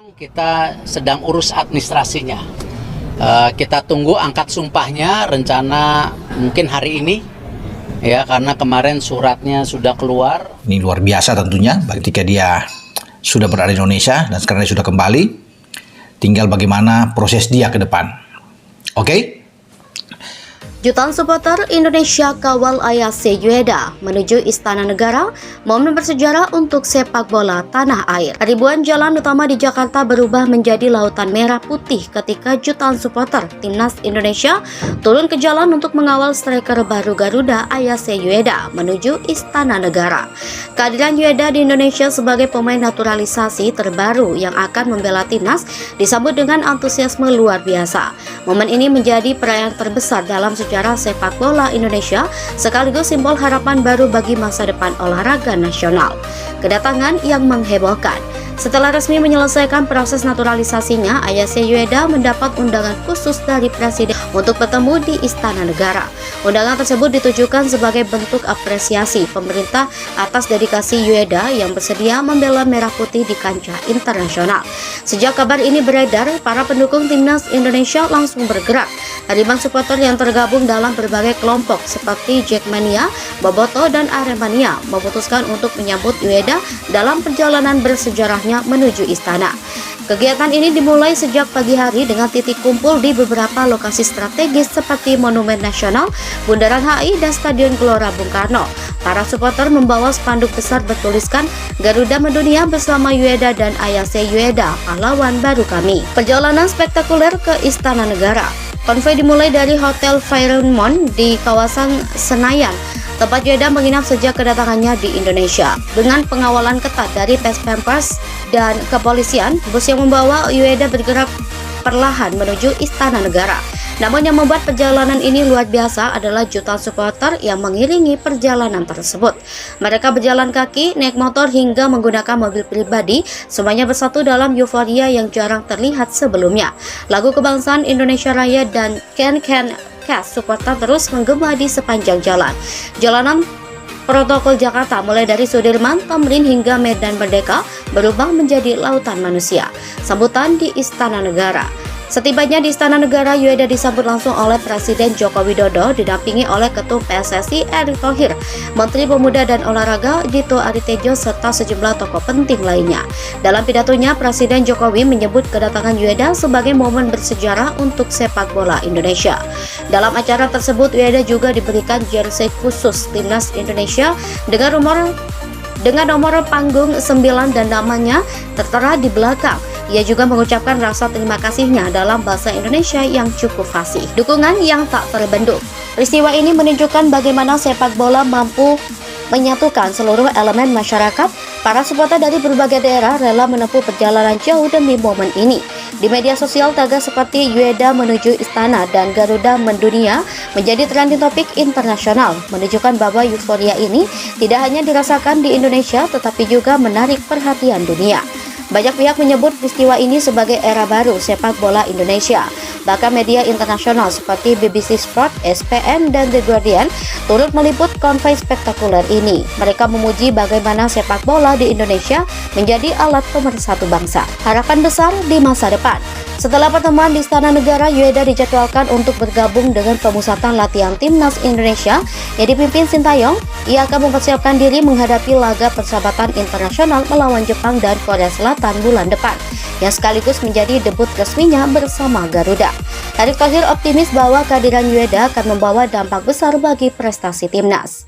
Kita sedang urus administrasinya. Kita tunggu angkat sumpahnya, rencana mungkin hari ini, ya, karena kemarin suratnya sudah keluar. Ini luar biasa tentunya ketika dia sudah berada di Indonesia dan sekarang dia sudah kembali. Tinggal bagaimana proses dia ke depan. Oke? Jutaan supporter Indonesia kawal Ayase Yueda menuju Istana Negara, momen bersejarah untuk sepak bola tanah air. Ribuan jalan utama di Jakarta berubah menjadi lautan merah putih ketika jutaan supporter timnas Indonesia turun ke jalan untuk mengawal striker baru Garuda Ayase Yueda menuju Istana Negara. Kehadiran Yueda di Indonesia sebagai pemain naturalisasi terbaru yang akan membela timnas disambut dengan antusiasme luar biasa. Momen ini menjadi perayaan terbesar dalam sejarah sepak bola Indonesia sekaligus simbol harapan baru bagi masa depan olahraga nasional. Kedatangan yang menghebohkan. Setelah resmi menyelesaikan proses naturalisasinya, Ayase Yueda mendapat undangan khusus dari Presiden untuk bertemu di Istana Negara. Undangan tersebut ditujukan sebagai bentuk apresiasi pemerintah atas dedikasi Yueda yang bersedia membela merah putih di kancah internasional. Sejak kabar ini beredar, para pendukung timnas Indonesia langsung bergerak. Ribuan supporter yang tergabung dalam berbagai kelompok seperti Jackmania, Boboto, dan Aremania memutuskan untuk menyambut Yueda dalam perjalanan bersejarahnya menuju istana. Kegiatan ini dimulai sejak pagi hari dengan titik kumpul di beberapa lokasi strategis seperti Monumen Nasional, Bundaran HI, dan Stadion Gelora Bung Karno. Para supporter membawa spanduk besar bertuliskan Garuda mendunia bersama Yueda dan Ayase Yueda, pahlawan baru kami. Perjalanan spektakuler ke Istana Negara. Konvoi dimulai dari Hotel Fairmont di kawasan Senayan, tempat Yueda menginap sejak kedatangannya di Indonesia. Dengan pengawalan ketat dari Paspers dan kepolisian, bus yang membawa Yueda bergerak perlahan menuju Istana Negara. Namun yang membuat perjalanan ini luar biasa adalah jutaan supporter yang mengiringi perjalanan tersebut. Mereka berjalan kaki, naik motor, hingga menggunakan mobil pribadi, semuanya bersatu dalam euforia yang jarang terlihat sebelumnya. Lagu kebangsaan Indonesia Raya dan Can Cast supporter terus menggema di sepanjang jalan. Jalanan protokol Jakarta mulai dari Sudirman, Tamrin hingga Medan Merdeka berubah menjadi lautan manusia. Sambutan di Istana Negara. Setibanya di Istana Negara, Yueda disambut langsung oleh Presiden Joko Widodo didampingi oleh Ketum PSSI Erick Thohir, Menteri Pemuda dan Olahraga Dito Aritejo serta sejumlah tokoh penting lainnya. Dalam pidatonya, Presiden Jokowi menyebut kedatangan Yueda sebagai momen bersejarah untuk sepak bola Indonesia. Dalam acara tersebut, Yueda juga diberikan jersey khusus Timnas Indonesia dengan nomor panggung 9 dan namanya tertera di belakang. Ia juga mengucapkan rasa terima kasihnya dalam bahasa Indonesia yang cukup fasih. Dukungan yang tak terbendung. Peristiwa ini menunjukkan bagaimana sepak bola mampu menyatukan seluruh elemen masyarakat. Para supporter dari berbagai daerah rela menempuh perjalanan jauh demi momen ini. Di media sosial, tagar seperti Yueda menuju istana dan Garuda mendunia menjadi trending topik internasional, menunjukkan bahwa euforia ini tidak hanya dirasakan di Indonesia tetapi juga menarik perhatian dunia. Banyak pihak menyebut peristiwa ini sebagai era baru sepak bola Indonesia. Bahkan media internasional seperti BBC Sport, ESPN, dan The Guardian turut meliput konvoi spektakuler ini. Mereka memuji bagaimana sepak bola di Indonesia menjadi alat pemersatu bangsa. Harapan besar di masa depan. Setelah pertemuan di Istana Negara, Yueda dijadwalkan untuk bergabung dengan pemusatan latihan timnas Indonesia yang dipimpin Sintayong. Ia akan mempersiapkan diri menghadapi laga persahabatan internasional melawan Jepang dan Korea Selatan bulan depan, yang sekaligus menjadi debut resminya bersama Garuda. Erick Thohir optimis bahwa kehadiran Yueda akan membawa dampak besar bagi prestasi timnas.